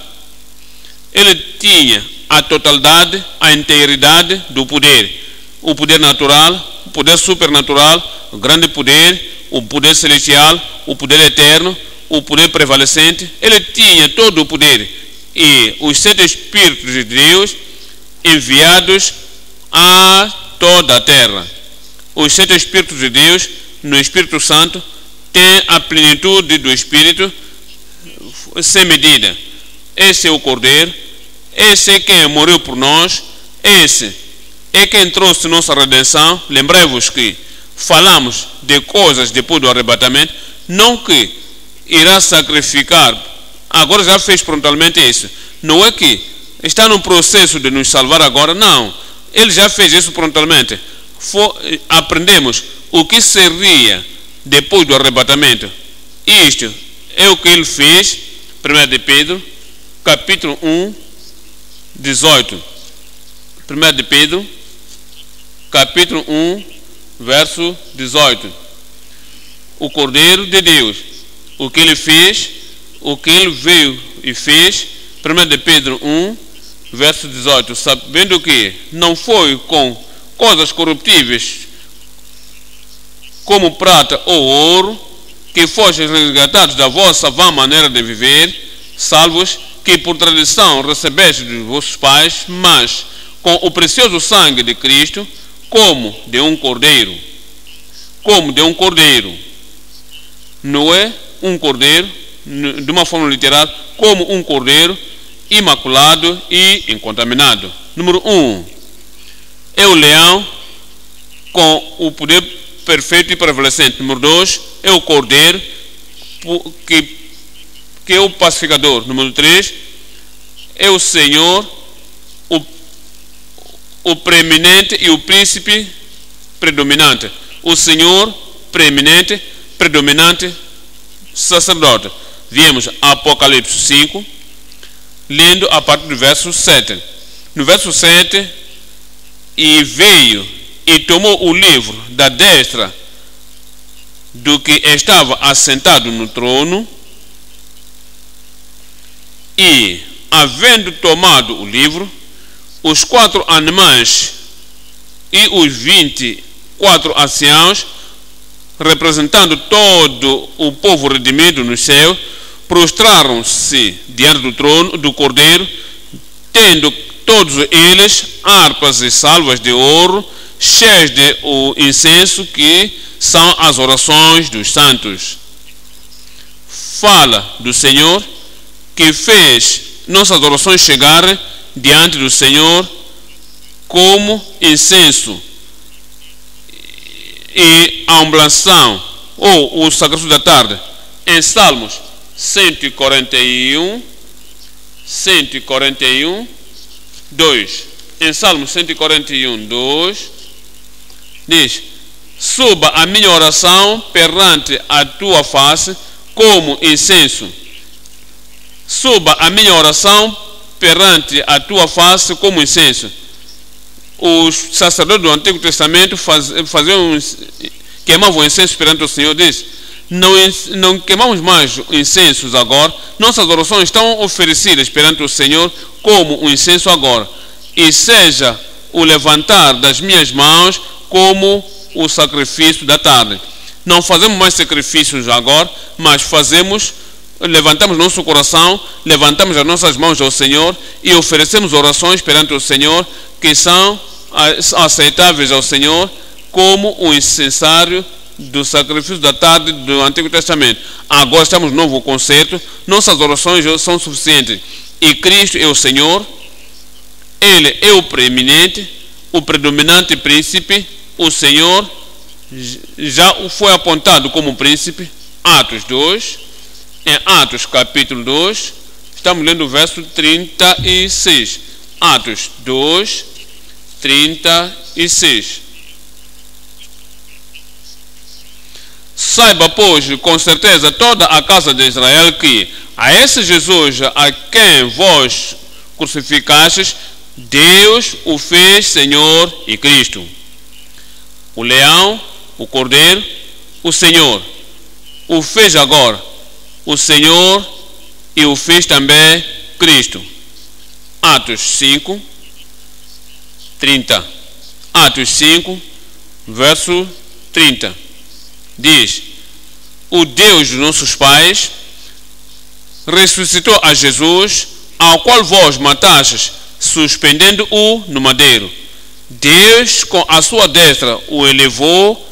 Ele tinha a totalidade, a integridade do poder. O poder natural, o poder supernatural, o grande poder, o poder celestial, o poder eterno, o poder prevalecente. Ele tinha todo o poder. E os 7 Espíritos de Deus enviados a toda a terra. Os 7 Espíritos de Deus no Espírito Santo, tem a plenitude do Espírito sem medida. Esse é o Cordeiro, esse é quem morreu por nós, esse é quem trouxe nossa redenção. Lembrei-vos que falamos de coisas depois do arrebatamento, não que irá sacrificar, agora já fez prontamente isso. Não é que está no processo de nos salvar agora, não. Ele já fez isso prontamente. Aprendemos o que seria depois do arrebatamento. Isto é o que ele fez. 1 de Pedro, capítulo 1, 18. 1 de Pedro, capítulo 1, verso 18. O Cordeiro de Deus, o que ele fez, o que ele veio e fez. 1 de Pedro 1, verso 18. Sabendo que não foi com coisas corruptíveis, como prata ou ouro, que fostes resgatados da vossa vã maneira de viver, salvos que por tradição recebeste dos vossos pais, mas com o precioso sangue de Cristo, como de um cordeiro. Como de um cordeiro. Não é um cordeiro, de uma forma literal, como um cordeiro imaculado e incontaminado. Número 1. É o leão com o poder perfeito e prevalecente. Número 2. É o cordeiro que é o pacificador. Número 3. É o Senhor, o preeminente e o príncipe predominante. O Senhor preeminente, predominante, sacerdote. Viemos Apocalipse 5, lendo a partir do verso 7. No verso 7, e veio e tomou o livro da destra do que estava assentado no trono, e, havendo tomado o livro, os 4 animais e os 24 anciãos, representando todo o povo redimido no céu, prostraram-se diante do trono do Cordeiro, tendo todos eles harpas e salvas de ouro, cheias de o incenso que são as orações dos santos. Fala do Senhor, que fez nossas orações chegarem diante do Senhor como incenso e a oblação, ou o sacrifício da tarde. Em Salmos 141, 2. Em Salmos 141, 2, diz: suba a minha oração perante a tua face como incenso. Suba a minha oração perante a tua face como incenso. Os sacerdotes do Antigo Testamento queimavam incenso perante o Senhor. Diz: não queimamos mais incensos agora. Nossas orações estão oferecidas perante o Senhor como um incenso agora. E seja o levantar das minhas mãos como o sacrifício da tarde. Não fazemos mais sacrifícios agora, mas levantamos nosso coração, levantamos as nossas mãos ao Senhor e oferecemos orações perante o Senhor que são aceitáveis ao Senhor como o incensário do sacrifício da tarde do Antigo Testamento. Agora estamos no novo concerto, nossas orações são suficientes. E Cristo é o Senhor, Ele é o preeminente, o predominante príncipe. O Senhor já foi apontado como príncipe. Atos 2, em Atos capítulo 2, estamos lendo o verso 36. Atos 2, 36. Saiba, pois, com certeza toda a casa de Israel que a esse Jesus a quem vós crucificastes, Deus o fez Senhor e Cristo. O leão, o cordeiro, o Senhor o fez agora, o Senhor, e o fez também Cristo. Atos 5, 30. Atos 5, verso 30. Diz: o Deus dos nossos pais ressuscitou a Jesus, ao qual vós matastes, suspendendo-o no madeiro. Deus com a sua destra o elevou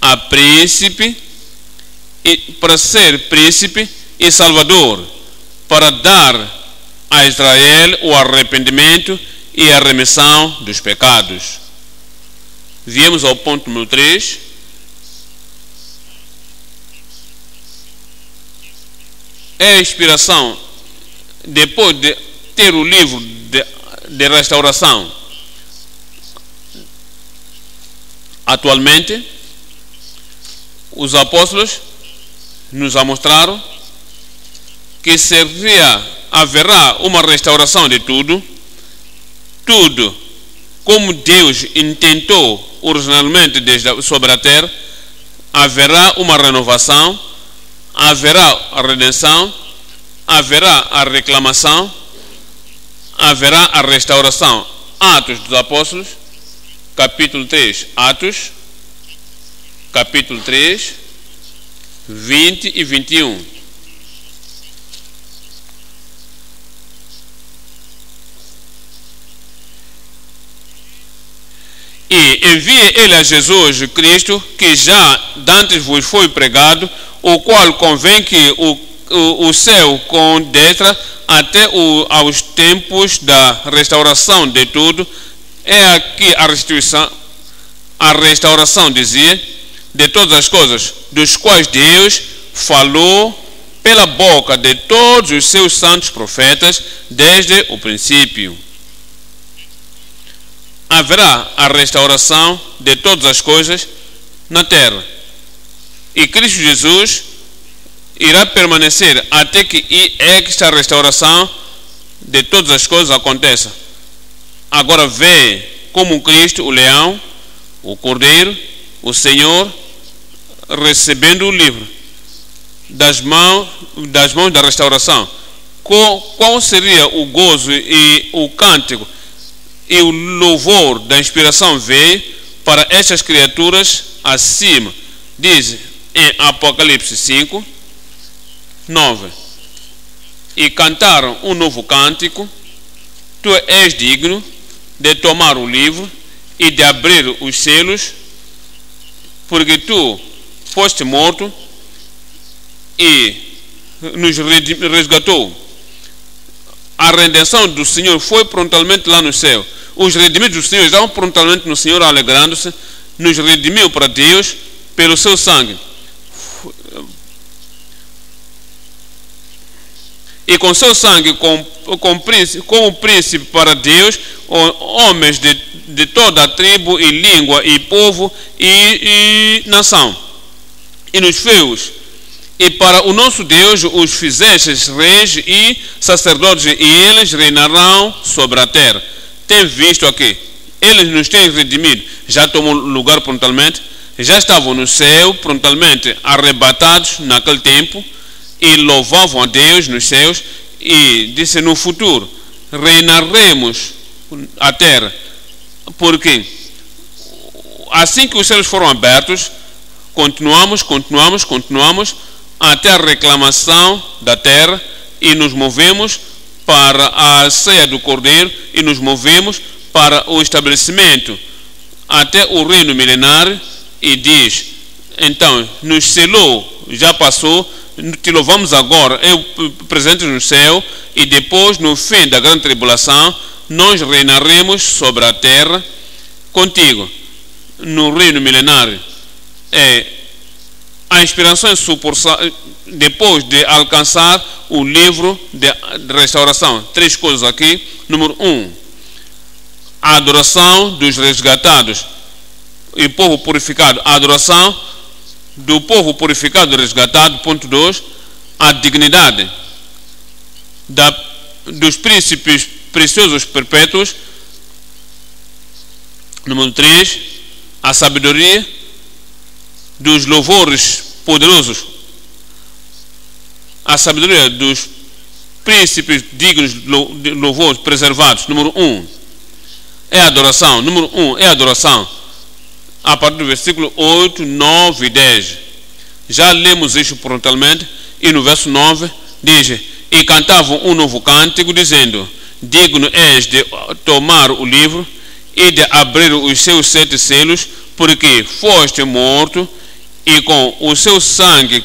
a príncipe, para ser príncipe e salvador, para dar a Israel o arrependimento e a remissão dos pecados. Viemos ao ponto número 3. É a inspiração, depois de ter o livro de restauração. Atualmente, os apóstolos nos mostraram que haverá uma restauração de tudo como Deus intentou originalmente sobre a terra. Haverá uma renovação, haverá a redenção, haverá a reclamação, haverá a restauração. Atos dos Apóstolos, capítulo 3, Atos, capítulo 3, 20 e 21. E envie ele a Jesus Cristo, que já dantes vos foi pregado, o qual convém que o céu condestra até aos tempos da restauração de tudo. É aqui a restauração, dizia, de todas as coisas, dos quais Deus falou pela boca de todos os seus santos profetas desde o princípio. Haverá a restauração de todas as coisas na terra. E Cristo Jesus irá permanecer até que esta restauração de todas as coisas aconteça. Agora vê como Cristo, o leão, o cordeiro, o Senhor, recebendo o livro das mãos da restauração. Qual seria o gozo e o cântico e o louvor da inspiração veio para estas criaturas acima? Diz em Apocalipse 5, 9: e cantaram um novo cântico: tu és digno de tomar o livro e de abrir os selos, porque tu foste morto e nos resgatou. A redenção do Senhor foi prontamente lá no céu. Os redimidos do Senhor estavam prontamente no Senhor, alegrando-se. Nos redimiu para Deus pelo seu sangue. E com seu sangue, como príncipe para Deus, homens de toda a tribo e língua e povo e nação. E nos fez, e para o nosso Deus os fizestes reis e sacerdotes, e eles reinarão sobre a terra. Tem visto aqui, eles nos têm redimido, já tomou lugar prontamente, já estavam no céu prontamente arrebatados naquele tempo, e louvavam a Deus nos céus, e disse: no futuro reinaremos a terra, porque assim que os céus foram abertos, continuamos até a reclamação da terra, e nos movemos para a ceia do Cordeiro, e nos movemos para o estabelecimento até o reino milenário. E diz: então nos selou, já passou, te louvamos agora, presente no céu, e depois no fim da grande tribulação nós reinaremos sobre a terra contigo no reino milenário. A inspiração é depois de alcançar o livro de restauração. 3 coisas aqui. Número 1, a adoração dos resgatados e povo purificado. A adoração do povo purificado e resgatado. Ponto 2, a dignidade dos príncipes preciosos perpétuos. Número 3, a sabedoria dos louvores poderosos, a sabedoria dos príncipes dignos de louvores preservados. Número 1 é a adoração. Número 1 é a adoração. A partir do versículo 8, 9 e 10. Já lemos isso prontamente. E no verso 9 diz: e cantavam um novo cântico, dizendo: digno és de tomar o livro e de abrir os seus 7 selos, porque foste morto e com o seu sangue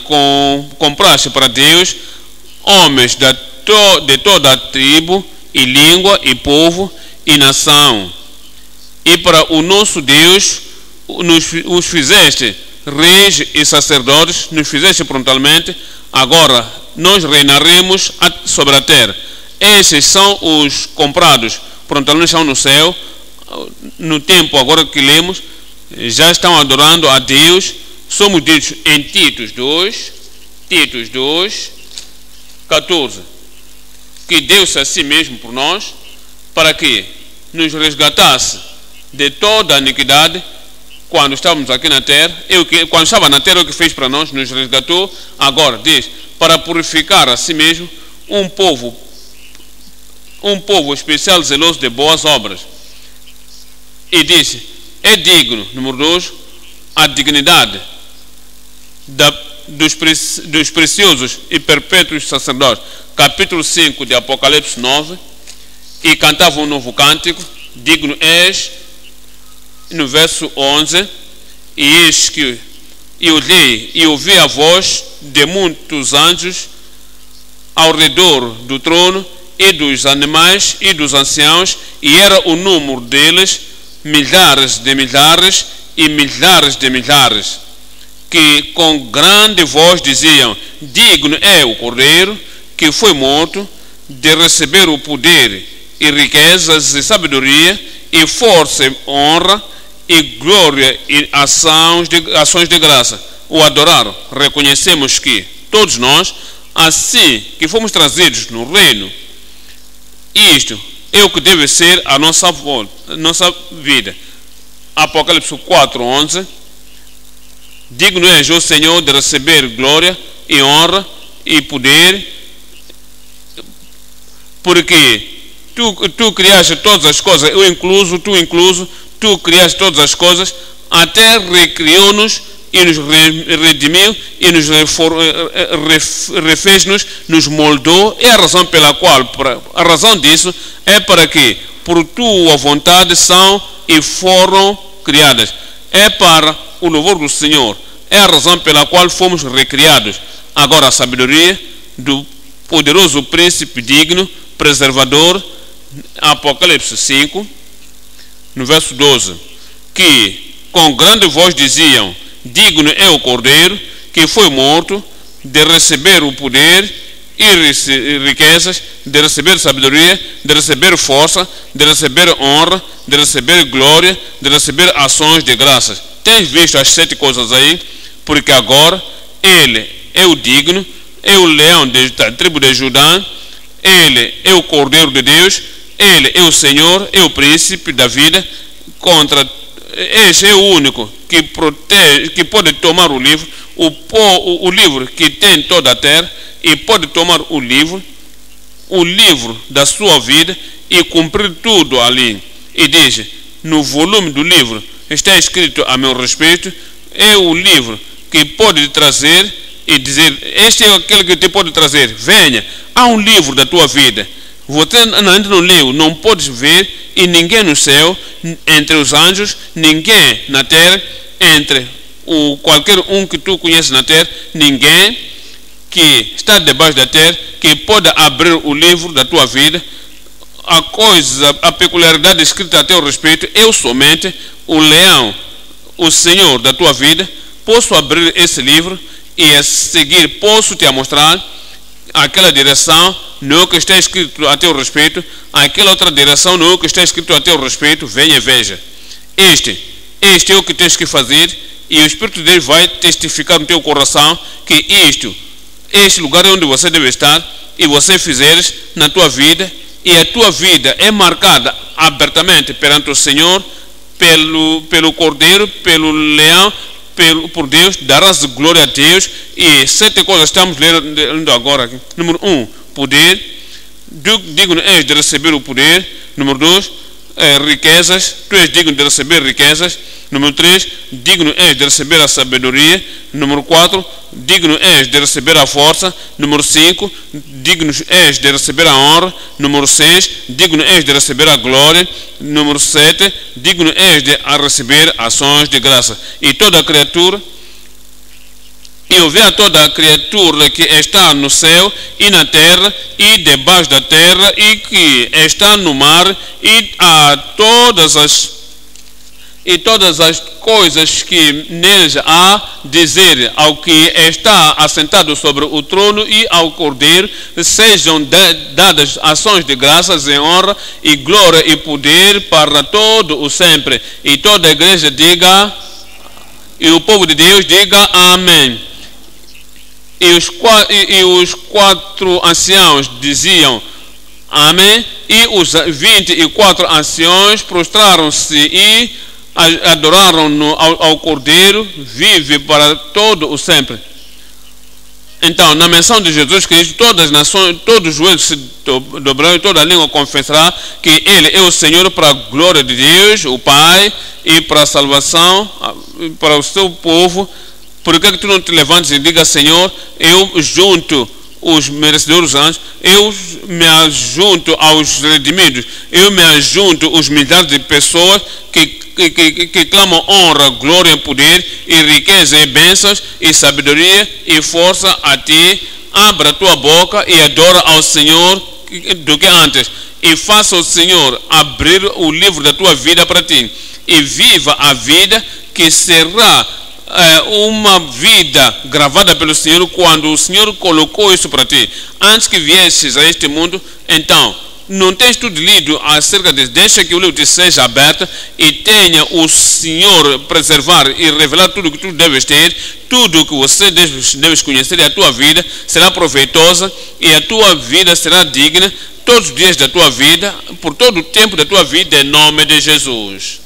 compraste para Deus homens de toda a tribo, e língua, e povo, e nação. E para o nosso Deus os fizeste reis e sacerdotes, nos fizeste prontamente. Agora nós reinaremos sobre a terra. Esses são os comprados, prontamente estão no céu. No tempo agora que lemos, já estão adorando a Deus. Somos ditos em Titos 2, 14, que deu-se a si mesmo por nós, para que nos resgatasse de toda a iniquidade quando estávamos aqui na terra. Quando estava na terra, o que fez para nós, nos resgatou. Agora diz, para purificar a si mesmo um povo especial, zeloso de boas obras. E disse, é digno, número 2, a dignidade dos preciosos e perpétuos sacerdotes. Capítulo 5 de Apocalipse 9. E cantava um novo cântico, digno és, no verso 11, e eis que olhei e ouvi a voz de muitos anjos ao redor do trono, e dos animais e dos anciãos, e era o número deles milhares de milhares e milhares de milhares, que com grande voz diziam, digno é o Cordeiro que foi morto de receber o poder e riquezas e sabedoria e força e honra e glória e ações de graça. O adoraram. Reconhecemos que todos nós, assim que fomos trazidos no reino, isto é o que deve ser a nossa vida. Apocalipse 4:11. Digno és, ó Senhor, de receber glória e honra e poder, porque tu criaste todas as coisas, tu criaste todas as coisas, até recriou-nos e nos redimiu e nos refez-nos, nos moldou. É a razão pela qual, a razão disso é para que por tua vontade são e foram criadas. É para o louvor do Senhor. É a razão pela qual fomos recriados. Agora a sabedoria do poderoso príncipe digno, preservador, Apocalipse 5, no verso 12, que com grande voz diziam, digno é o Cordeiro que foi morto de receber o poder e riquezas, de receber sabedoria, de receber força, de receber honra, de receber glória, de receber ações de graças. Tens visto as 7 coisas aí? Porque agora ele é o digno, é o leão da tribo de Judá, ele é o Cordeiro de Deus, ele é o Senhor, é o príncipe da vida. Este é o único que protege, que pode tomar o livro, o livro que tem toda a terra, e pode tomar o livro da sua vida e cumprir tudo ali. E diz, no volume do livro está escrito a meu respeito, é o livro que pode trazer e dizer, este é aquele que te pode trazer, venha, há um livro da tua vida. Você ainda não leu, não podes ver, e ninguém no céu, entre os anjos, ninguém na terra, entre qualquer um que tu conheces na terra, ninguém que está debaixo da terra, que pode abrir o livro da tua vida. A peculiaridade escrita a teu respeito, eu somente, o leão, o Senhor da tua vida, posso abrir esse livro e a seguir posso te mostrar aquela direção, no que está escrito a teu respeito, aquela outra direção, no que está escrito a teu respeito, venha e veja. Este é o que tens que fazer, e o Espírito de Deus vai testificar no teu coração que este lugar é onde você deve estar, e você fizeres na tua vida, e a tua vida é marcada abertamente perante o Senhor, pelo Cordeiro, pelo leão, por Deus, darás glória a Deus. E 7 coisas estamos lendo agora aqui. Número 1, poder. Digno és de receber o poder. Número 2, riquezas. Tu és digno de receber riquezas. Número 3, digno és de receber a sabedoria. Número 4, digno és de receber a força. Número 5, digno és de receber a honra. Número 6, digno és de receber a glória. Número 7, digno és de receber ações de graça. E toda criatura e ouvi a toda criatura que está no céu e na terra e debaixo da terra e que está no mar e a todas as coisas que neles há, dizer ao que está assentado sobre o trono e ao Cordeiro, sejam dadas ações de graças e honra e glória e poder para todo o sempre. E toda a igreja diga, e o povo de Deus diga amém. E os quatro anciãos diziam amém, e os 24 anciãos prostraram-se e adoraram ao Cordeiro, vive para todo o sempre. Então, na menção de Jesus Cristo, todas as nações, todos os joelhos se dobrarão e toda a língua confessará que Ele é o Senhor, para a glória de Deus, o Pai, e para a salvação, para o seu povo. Por que tu não te levantes e diga, Senhor, eu junto os merecedores anjos, eu me ajunto aos redimidos, eu me ajunto aos milhares de pessoas que clamam honra, glória e poder, e riqueza e bênçãos, e sabedoria e força a ti. Abra a tua boca e adora ao Senhor do que antes, e faça o Senhor abrir o livro da tua vida para ti, e viva a vida que será uma vida gravada pelo Senhor quando o Senhor colocou isso para ti. Antes que viesses a este mundo, então, não tens tudo lido acerca disso. Deixa que o livro te seja aberto e tenha o Senhor preservar e revelar tudo que tu deves ter, tudo que você deves conhecer, e a tua vida será proveitosa e a tua vida será digna todos os dias da tua vida, por todo o tempo da tua vida, em nome de Jesus.